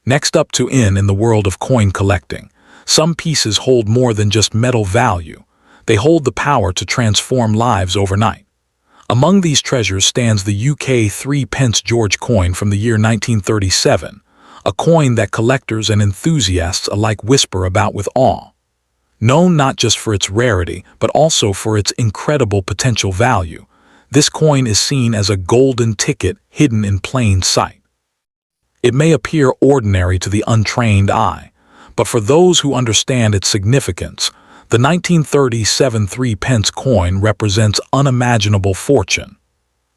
Next up to in the world of coin collecting, some pieces hold more than just metal value. They hold the power to transform lives overnight. Among these treasures stands the UK Threepence George coin from the year 1937, a coin that collectors and enthusiasts alike whisper about with awe. Known not just for its rarity, but also for its incredible potential value, this coin is seen as a golden ticket hidden in plain sight. It may appear ordinary to the untrained eye, but for those who understand its significance, the 1937 threepence coin represents unimaginable fortune.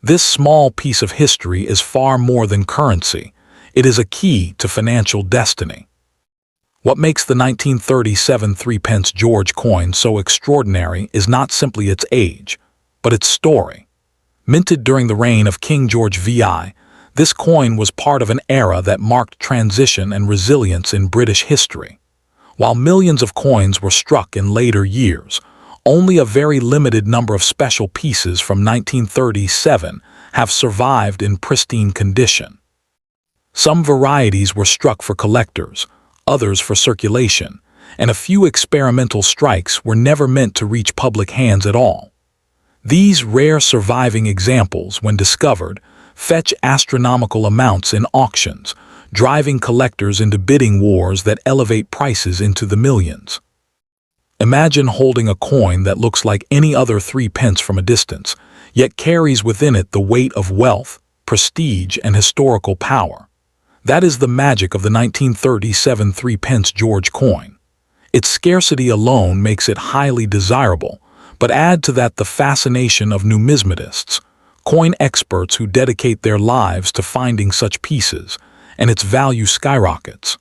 This small piece of history is far more than currency. It is a key to financial destiny. What makes the 1937 threepence George coin so extraordinary is not simply its age, but its story. Minted during the reign of King George VI, this coin was part of an era that marked transition and resilience in British history. While millions of coins were struck in later years, only a very limited number of special pieces from 1937 have survived in pristine condition. Some varieties were struck for collectors, others for circulation, and a few experimental strikes were never meant to reach public hands at all. These rare surviving examples, when discovered, fetch astronomical amounts in auctions, driving collectors into bidding wars that elevate prices into the millions. Imagine holding a coin that looks like any other threepence from a distance, yet carries within it the weight of wealth, prestige, and historical power. That is the magic of the 1937 threepence George coin. Its scarcity alone makes it highly desirable, but add to that the fascination of numismatists, coin experts who dedicate their lives to finding such pieces, and its value skyrockets.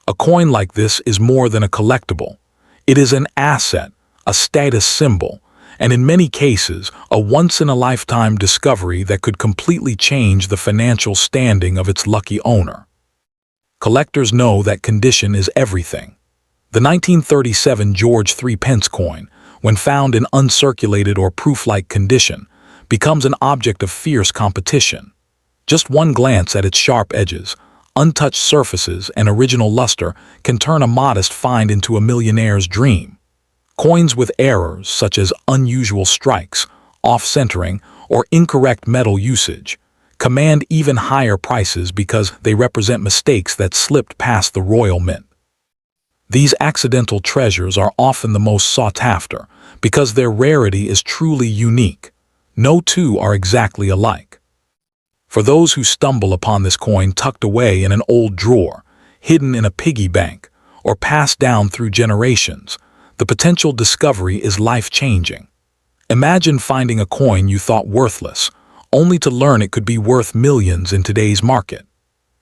A coin like this is more than a collectible. It is an asset, a status symbol, and in many cases, a once-in-a-lifetime discovery that could completely change the financial standing of its lucky owner. Collectors know that condition is everything. The 1937 George threepence coin, when found in uncirculated or proof-like condition, becomes an object of fierce competition. Just one glance at its sharp edges, untouched surfaces, and original luster can turn a modest find into a millionaire's dream. Coins with errors such as unusual strikes, off-centering, or incorrect metal usage command even higher prices because they represent mistakes that slipped past the royal mint. These accidental treasures are often the most sought after because their rarity is truly unique. No two are exactly alike. For those who stumble upon this coin tucked away in an old drawer, hidden in a piggy bank, or passed down through generations, the potential discovery is life-changing. Imagine finding a coin you thought worthless, only to learn it could be worth millions in today's market.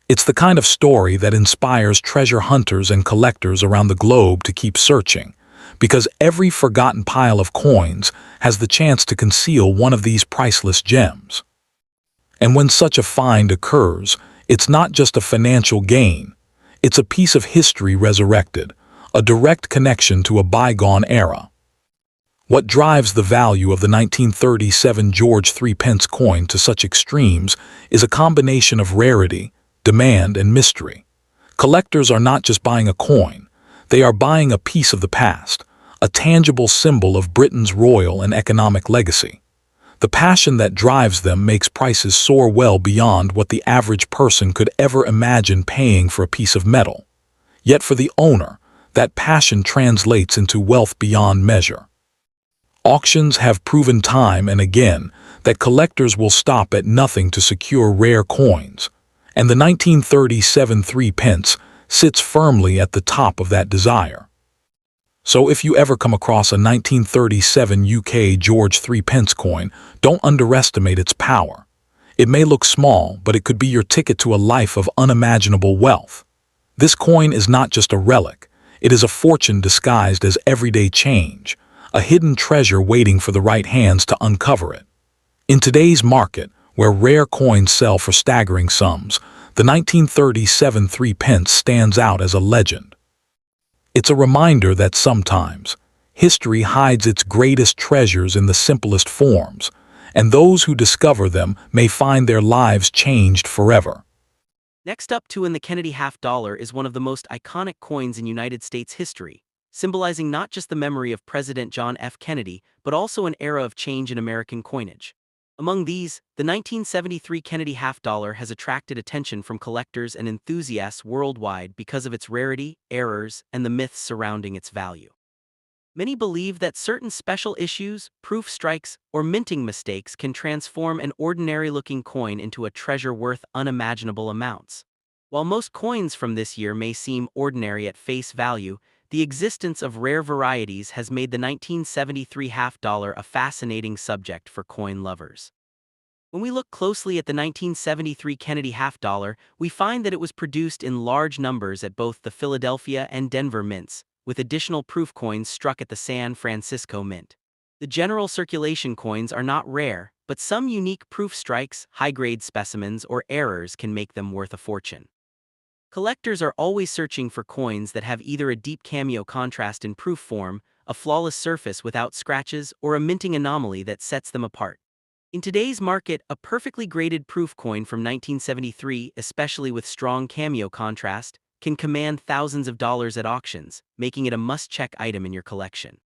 It's the kind of story that inspires treasure hunters and collectors around the globe to keep searching, because every forgotten pile of coins has the chance to conceal one of these priceless gems. And when such a find occurs, it's not just a financial gain. It's a piece of history resurrected, a direct connection to a bygone era. What drives the value of the 1937 George threepence coin to such extremes is a combination of rarity, demand, and mystery. Collectors are not just buying a coin, they are buying a piece of the past, a tangible symbol of Britain's royal and economic legacy. The passion that drives them makes prices soar well beyond what the average person could ever imagine paying for a piece of metal. Yet for the owner, that passion translates into wealth beyond measure. Auctions have proven time and again that collectors will stop at nothing to secure rare coins, and the 1937 threepence sits firmly at the top of that desire. So if you ever come across a 1937 UK George threepence coin, don't underestimate its power. It may look small, but it could be your ticket to a life of unimaginable wealth. This coin is not just a relic, it is a fortune disguised as everyday change, a hidden treasure waiting for the right hands to uncover it. In today's market, where rare coins sell for staggering sums, the 1937 threepence stands out as a legend. It's a reminder that sometimes, history hides its greatest treasures in the simplest forms, and those who discover them may find their lives changed forever. Next up, two in the Kennedy half dollar is one of the most iconic coins in United States history, symbolizing not just the memory of President John F. Kennedy, but also an era of change in American coinage. Among these, the 1973 Kennedy half dollar has attracted attention from collectors and enthusiasts worldwide because of its rarity, errors, and the myths surrounding its value. Many believe that certain special issues, proof strikes, or minting mistakes can transform an ordinary-looking coin into a treasure worth unimaginable amounts. While most coins from this year may seem ordinary at face value, the existence of rare varieties has made the 1973 half dollar a fascinating subject for coin lovers. When we look closely at the 1973 Kennedy half dollar, we find that it was produced in large numbers at both the Philadelphia and Denver mints, with additional proof coins struck at the San Francisco Mint. The general circulation coins are not rare, but some unique proof strikes, high-grade specimens, or errors can make them worth a fortune. Collectors are always searching for coins that have either a deep cameo contrast in proof form, a flawless surface without scratches, or a minting anomaly that sets them apart. In today's market, a perfectly graded proof coin from 1973, especially with strong cameo contrast, can command thousands of dollars at auctions, making it a must-check item in your collection.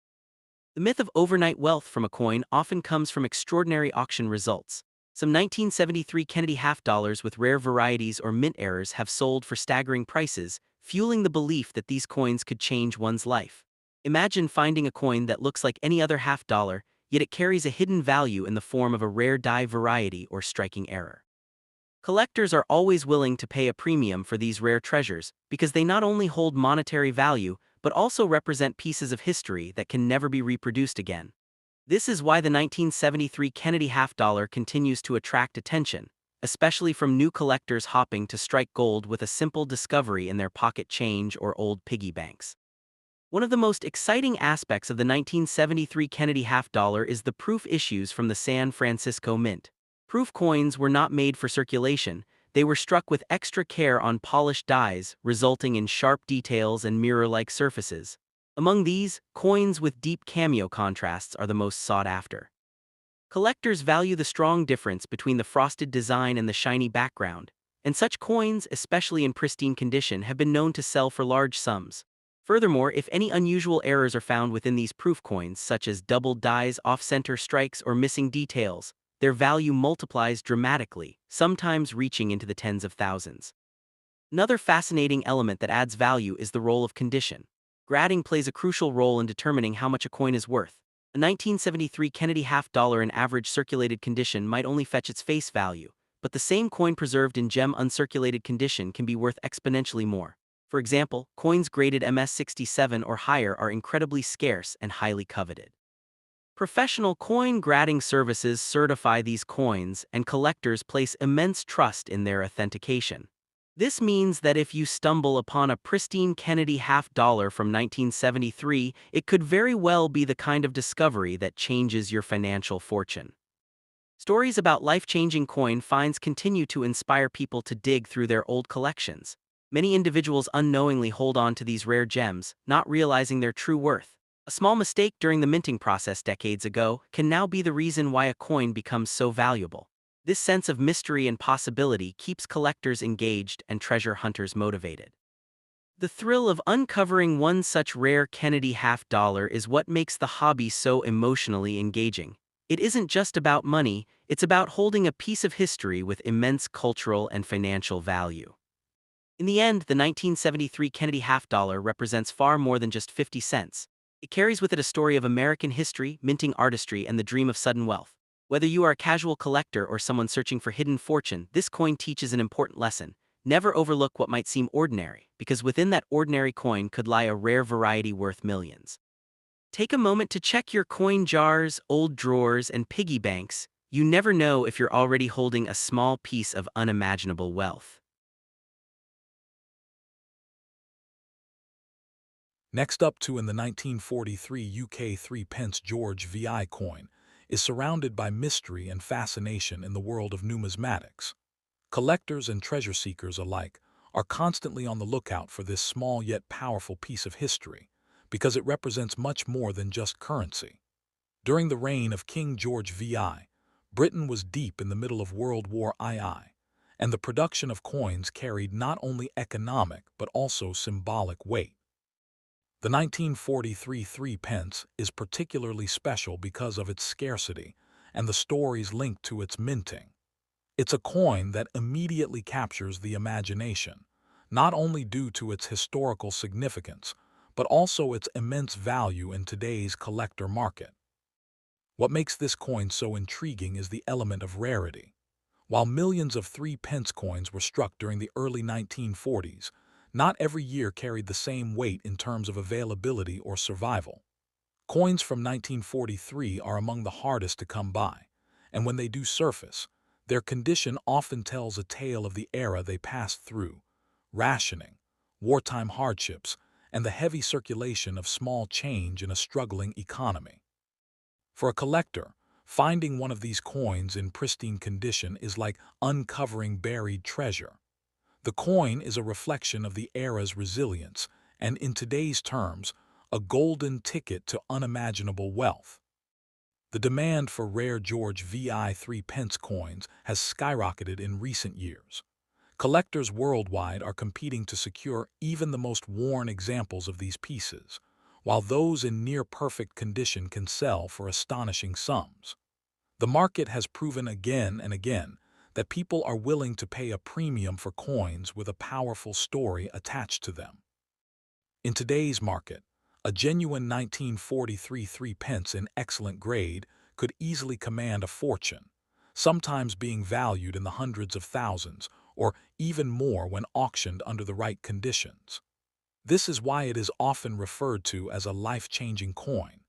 The myth of overnight wealth from a coin often comes from extraordinary auction results. Some 1973 Kennedy half dollars with rare varieties or mint errors have sold for staggering prices, fueling the belief that these coins could change one's life. Imagine finding a coin that looks like any other half dollar, yet it carries a hidden value in the form of a rare die variety or striking error. Collectors are always willing to pay a premium for these rare treasures because they not only hold monetary value but also represent pieces of history that can never be reproduced again. This is why the 1973 Kennedy half dollar continues to attract attention, especially from new collectors hopping to strike gold with a simple discovery in their pocket change or old piggy banks. One of the most exciting aspects of the 1973 Kennedy half dollar is the proof issues from the San Francisco Mint. Proof coins were not made for circulation, they were struck with extra care on polished dies, resulting in sharp details and mirror-like surfaces. Among these, coins with deep cameo contrasts are the most sought after. Collectors value the strong difference between the frosted design and the shiny background, and such coins, especially in pristine condition, have been known to sell for large sums. Furthermore, if any unusual errors are found within these proof coins, such as doubled dies, off-center strikes, or missing details, their value multiplies dramatically, sometimes reaching into the tens of thousands. Another fascinating element that adds value is the role of condition. Grading plays a crucial role in determining how much a coin is worth. A 1973 Kennedy half dollar in average circulated condition might only fetch its face value, but the same coin preserved in gem uncirculated condition can be worth exponentially more. For example, coins graded MS67 or higher are incredibly scarce and highly coveted. Professional coin grading services certify these coins, and collectors place immense trust in their authentication. This means that if you stumble upon a pristine Kennedy half dollar from 1973, it could very well be the kind of discovery that changes your financial fortune. Stories about life-changing coin finds continue to inspire people to dig through their old collections. Many individuals unknowingly hold on to these rare gems, not realizing their true worth. A small mistake during the minting process decades ago can now be the reason why a coin becomes so valuable. This sense of mystery and possibility keeps collectors engaged and treasure hunters motivated. The thrill of uncovering one such rare Kennedy half dollar is what makes the hobby so emotionally engaging. It isn't just about money, it's about holding a piece of history with immense cultural and financial value. In the end, the 1973 Kennedy half dollar represents far more than just 50 cents. It carries with it a story of American history, minting artistry, and the dream of sudden wealth. Whether you are a casual collector or someone searching for hidden fortune, this coin teaches an important lesson. Never overlook what might seem ordinary, because within that ordinary coin could lie a rare variety worth millions. Take a moment to check your coin jars, old drawers, and piggy banks. You never know if you're already holding a small piece of unimaginable wealth. Next up to in the 1943 UK Threepence George VI coin is surrounded by mystery and fascination in the world of numismatics. Collectors and treasure seekers alike are constantly on the lookout for this small yet powerful piece of history because it represents much more than just currency. During the reign of King George VI, Britain was deep in the middle of World War II, and the production of coins carried not only economic but also symbolic weight. The 1943 threepence is particularly special because of its scarcity and the stories linked to its minting. It's a coin that immediately captures the imagination, not only due to its historical significance, but also its immense value in today's collector market. What makes this coin so intriguing is the element of rarity. While millions of threepence coins were struck during the early 1940s, not every year carried the same weight in terms of availability or survival. Coins from 1943 are among the hardest to come by, and when they do surface, their condition often tells a tale of the era they passed through: rationing, wartime hardships, and the heavy circulation of small change in a struggling economy. For a collector, finding one of these coins in pristine condition is like uncovering buried treasure. The coin is a reflection of the era's resilience, and in today's terms, a golden ticket to unimaginable wealth. The demand for rare George VI threepence coins has skyrocketed in recent years. Collectors worldwide are competing to secure even the most worn examples of these pieces, while those in near-perfect condition can sell for astonishing sums. The market has proven again and again that people are willing to pay a premium for coins with a powerful story attached to them. In today's market, a genuine 1943 threepence in excellent grade could easily command a fortune, sometimes being valued in the hundreds of thousands or even more when auctioned under the right conditions. This is why it is often referred to as a life-changing coin,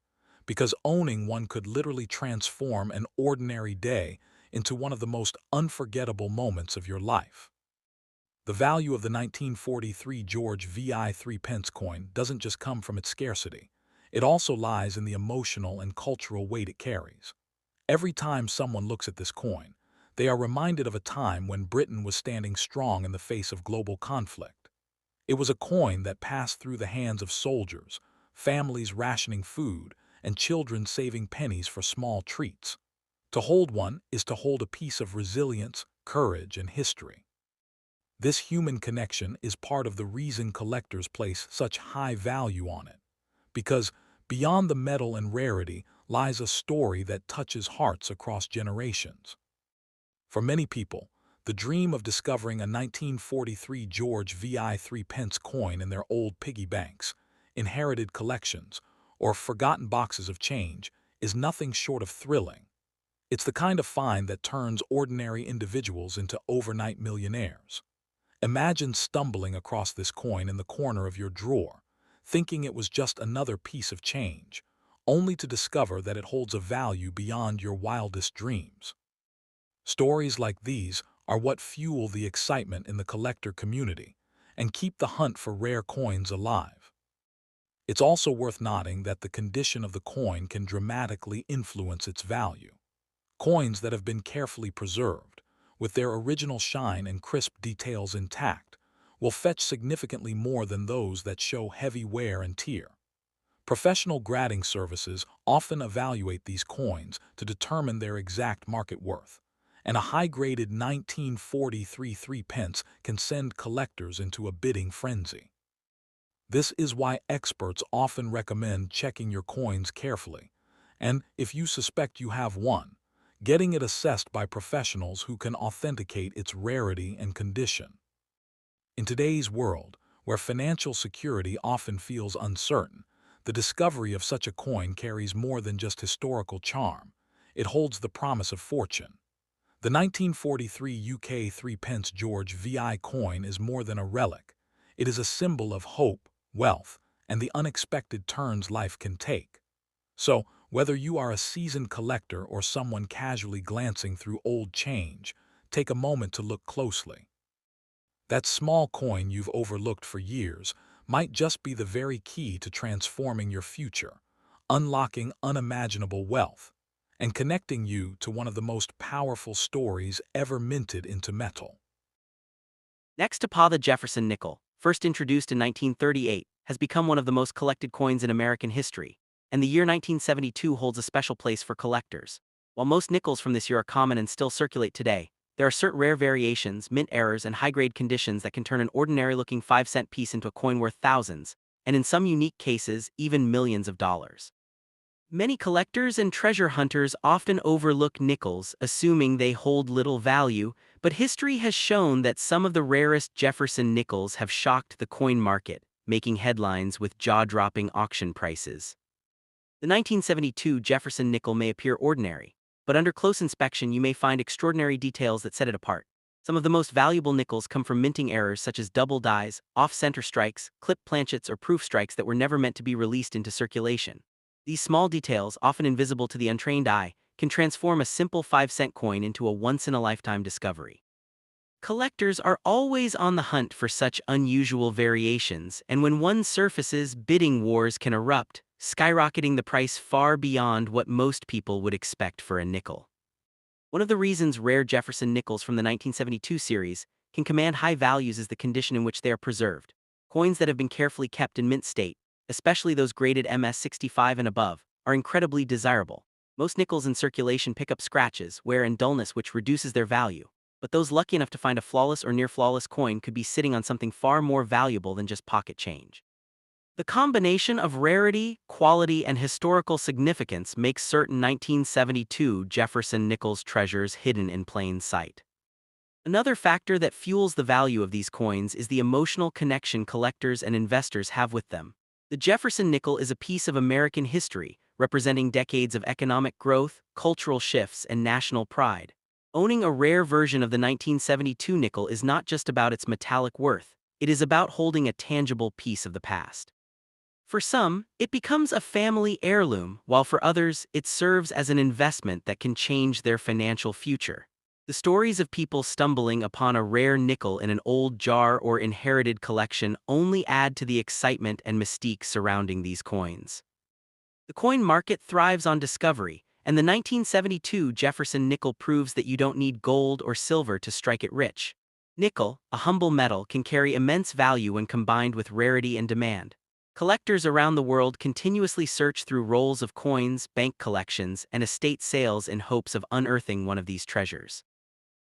because owning one could literally transform an ordinary day into one of the most unforgettable moments of your life. The value of the 1943 George VI threepence coin doesn't just come from its scarcity. It also lies in the emotional and cultural weight it carries. Every time someone looks at this coin, they are reminded of a time when Britain was standing strong in the face of global conflict. It was a coin that passed through the hands of soldiers, families rationing food, and children saving pennies for small treats. To hold one is to hold a piece of resilience, courage, and history. This human connection is part of the reason collectors place such high value on it, because beyond the metal and rarity lies a story that touches hearts across generations. For many people, the dream of discovering a 1943 George VI threepence coin in their old piggy banks, inherited collections, or forgotten boxes of change is nothing short of thrilling. It's the kind of find that turns ordinary individuals into overnight millionaires. Imagine stumbling across this coin in the corner of your drawer, thinking it was just another piece of change, only to discover that it holds a value beyond your wildest dreams. Stories like these are what fuel the excitement in the collector community and keep the hunt for rare coins alive. It's also worth noting that the condition of the coin can dramatically influence its value. Coins that have been carefully preserved, with their original shine and crisp details intact, will fetch significantly more than those that show heavy wear and tear. Professional grading services often evaluate these coins to determine their exact market worth, and a high-graded 1943 threepence can send collectors into a bidding frenzy. This is why experts often recommend checking your coins carefully, and if you suspect you have one, getting it assessed by professionals who can authenticate its rarity and condition. In today's world, where financial security often feels uncertain, the discovery of such a coin carries more than just historical charm. It holds the promise of fortune. The 1943 UK Threepence George VI coin is more than a relic. It is a symbol of hope, wealth, and the unexpected turns life can take. So, whether you are a seasoned collector or someone casually glancing through old change, take a moment to look closely. That small coin you've overlooked for years might just be the very key to transforming your future, unlocking unimaginable wealth, and connecting you to one of the most powerful stories ever minted into metal. Next to Pa the Jefferson nickel, first introduced in 1938, has become one of the most collected coins in American history, and the year 1972 holds a special place for collectors. While most nickels from this year are common and still circulate today, There are certain rare variations, mint errors, and high-grade conditions that can turn an ordinary-looking 5-cent piece into a coin worth thousands, and in some unique cases, even millions of dollars. Many collectors and treasure hunters often overlook nickels, assuming they hold little value, but history has shown that some of the rarest Jefferson nickels have shocked the coin market, making headlines with jaw-dropping auction prices. The 1972 Jefferson nickel may appear ordinary, but under close inspection you may find extraordinary details that set it apart. Some of the most valuable nickels come from minting errors such as double dies, off-center strikes, clip planchets, or proof strikes that were never meant to be released into circulation. These small details, often invisible to the untrained eye, can transform a simple 5-cent coin into a once-in-a-lifetime discovery. Collectors are always on the hunt for such unusual variations, and when one surfaces, bidding wars can erupt, skyrocketing the price far beyond what most people would expect for a nickel. One of the reasons rare Jefferson nickels from the 1972 series can command high values is the condition in which they are preserved. Coins that have been carefully kept in mint state, especially those graded MS-65 and above, are incredibly desirable. Most nickels in circulation pick up scratches, wear, and dullness, which reduces their value. But those lucky enough to find a flawless or near-flawless coin could be sitting on something far more valuable than just pocket change. The combination of rarity, quality, and historical significance makes certain 1972 Jefferson nickels treasures hidden in plain sight. Another factor that fuels the value of these coins is the emotional connection collectors and investors have with them. The Jefferson nickel is a piece of American history, representing decades of economic growth, cultural shifts, and national pride. Owning a rare version of the 1972 nickel is not just about its metallic worth, it is about holding a tangible piece of the past. For some, it becomes a family heirloom, while for others, it serves as an investment that can change their financial future. The stories of people stumbling upon a rare nickel in an old jar or inherited collection only add to the excitement and mystique surrounding these coins. The coin market thrives on discovery, and the 1972 Jefferson nickel proves that you don't need gold or silver to strike it rich. Nickel, a humble metal, can carry immense value when combined with rarity and demand. Collectors around the world continuously search through rolls of coins, bank collections, and estate sales in hopes of unearthing one of these treasures.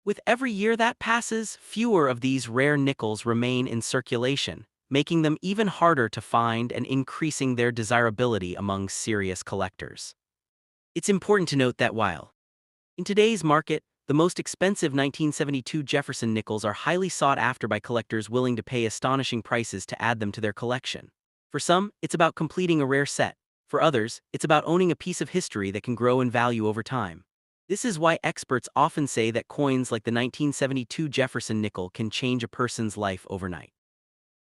With every year that passes, fewer of these rare nickels remain in circulation, making them even harder to find and increasing their desirability among serious collectors. It's important to note that while in today's market, the most expensive 1972 Jefferson nickels are highly sought after by collectors willing to pay astonishing prices to add them to their collection. For some, it's about completing a rare set. For others, it's about owning a piece of history that can grow in value over time. This is why experts often say that coins like the 1972 Jefferson nickel can change a person's life overnight.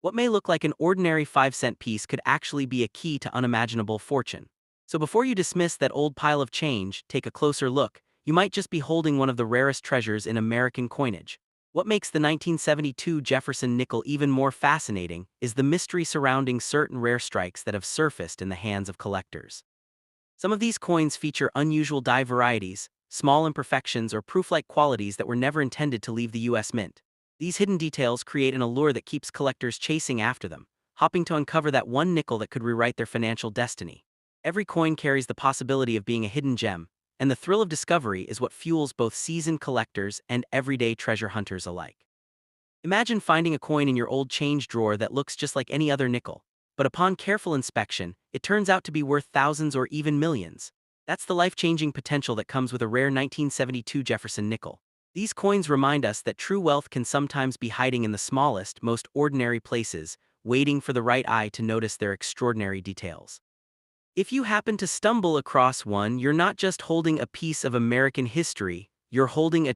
What may look like an ordinary 5-cent piece could actually be a key to unimaginable fortune. So before you dismiss that old pile of change, take a closer look. You might just be holding one of the rarest treasures in American coinage. What makes the 1972 Jefferson nickel even more fascinating is the mystery surrounding certain rare strikes that have surfaced in the hands of collectors. Some of these coins feature unusual die varieties, small imperfections, or proof-like qualities that were never intended to leave the U.S. Mint. These hidden details create an allure that keeps collectors chasing after them, hoping to uncover that one nickel that could rewrite their financial destiny. Every coin carries the possibility of being a hidden gem, and the thrill of discovery is what fuels both seasoned collectors and everyday treasure hunters alike. Imagine finding a coin in your old change drawer that looks just like any other nickel, but upon careful inspection, it turns out to be worth thousands or even millions. That's the life-changing potential that comes with a rare 1972 Jefferson nickel. These coins remind us that true wealth can sometimes be hiding in the smallest, most ordinary places, waiting for the right eye to notice their extraordinary details. If you happen to stumble across one, you're not just holding a piece of American history, you're holding a